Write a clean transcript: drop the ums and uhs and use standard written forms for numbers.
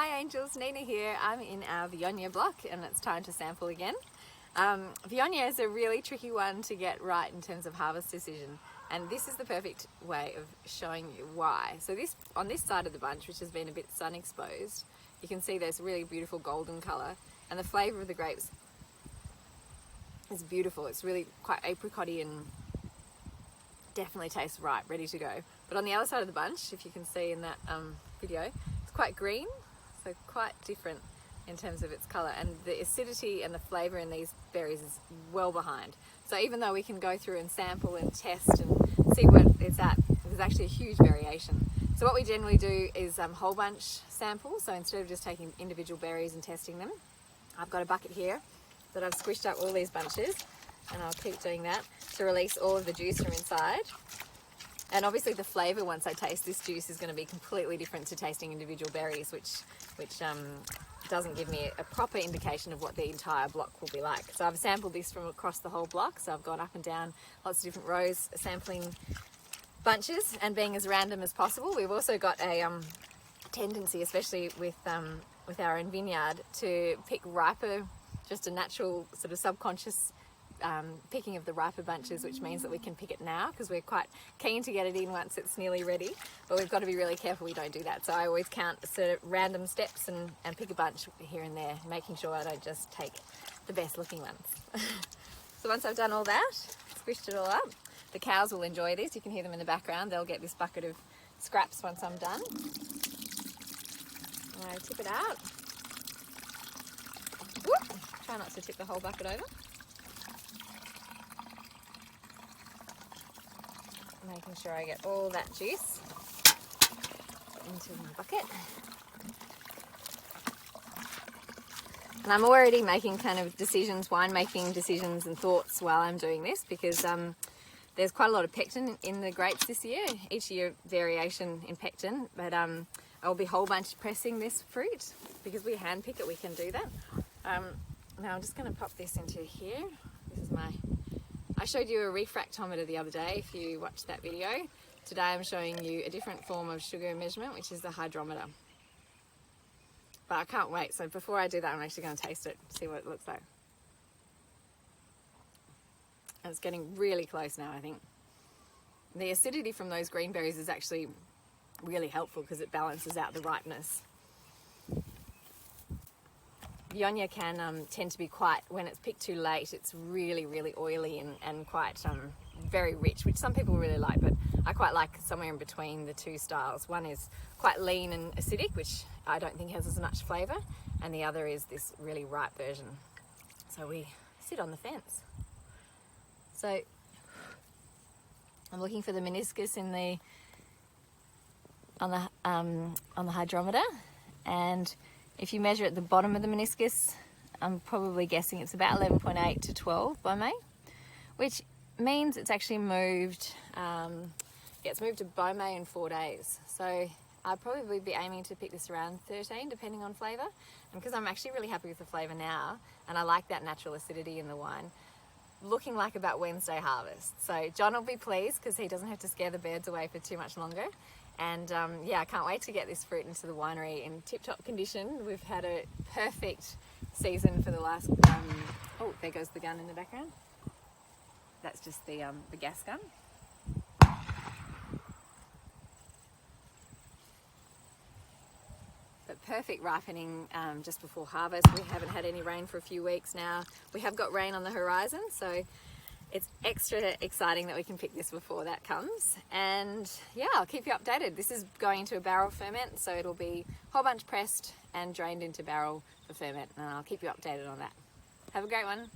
Hi Angels, Nina here. I'm in our Viognier block and it's time to sample again. Viognier is a really tricky one to get right in terms of harvest decision, and this is the perfect way of showing you why. So on this side of the bunch, which has been a bit sun exposed, you can see there's really beautiful golden colour, and the flavour of the grapes is beautiful. It's really quite apricotty and definitely tastes ripe, ready to go. But on the other side of the bunch, if you can see in that video, it's quite green, so quite different in terms of its colour, and the acidity and the flavour in these berries is well behind. So even though we can go through and sample and test and see what it's at, there's actually a huge variation. So what we generally do is whole bunch samples. So instead of just taking individual berries and testing them, I've got a bucket here that I've squished up all these bunches, and I'll keep doing that to release all of the juice from inside. And obviously the flavour, once I taste this juice, is going to be completely different to tasting individual berries, which doesn't give me a proper indication of what the entire block will be like. So I've sampled this from across the whole block, so I've gone up and down lots of different rows sampling bunches and being as random as possible. We've also got a tendency, especially with our own vineyard, to pick riper, just a natural sort of subconscious picking of the riper bunches, which means that we can pick it now because we're quite keen to get it in once it's nearly ready, but we've got to be really careful we don't do that. So I always count sort of random steps and pick a bunch here and there, making sure I don't just take the best looking ones. So once I've done all that, squished it all up, the cows will enjoy this. You can hear them in the background. They'll get this bucket of scraps once I'm done. I tip it out. Whoop! Try not to tip the whole bucket over. Making sure I get all that juice into my bucket. And I'm already making kind of decisions, winemaking decisions and thoughts while I'm doing this, because there's quite a lot of pectin in the grapes this year. Each year variation in pectin, but I'll be whole bunch pressing this fruit because we hand pick it, we can do that. Now I'm just going to pop this into here. This is I showed you a refractometer the other day, if you watched that video. Today I'm showing you a different form of sugar measurement, which is the hydrometer. But I can't wait, so before I do that, I'm actually going to taste it, see what it looks like. And it's getting really close now, I think. The acidity from those green berries is actually really helpful because it balances out the ripeness. Viognier can tend to be quite, when it's picked too late, it's really, really oily and quite very rich, which some people really like, but I quite like somewhere in between the two styles. One is quite lean and acidic, which I don't think has as much flavour, and the other is this really ripe version. So we sit on the fence. So I'm looking for the meniscus on the hydrometer, and if you measure at the bottom of the meniscus, I'm probably guessing it's about 11.8 to 12 by May, which means it's actually moved, it's moved to Beaumay in 4 days. So I'd probably be aiming to pick this around 13, depending on flavour. And because I'm actually really happy with the flavour now, and I like that natural acidity in the wine, looking like about Wednesday harvest. So John will be pleased because he doesn't have to scare the birds away for too much longer. And yeah, I can't wait to get this fruit into the winery in tip-top condition. We've had a perfect season for the last, oh, there goes the gun in the background. That's just the gas gun. But perfect ripening just before harvest. We haven't had any rain for a few weeks now. We have got rain on the horizon, so it's extra exciting that we can pick this before that comes. And yeah, I'll keep you updated. This is going into a barrel ferment, so it'll be whole bunch pressed and drained into barrel for ferment, and I'll keep you updated on that. Have a great one.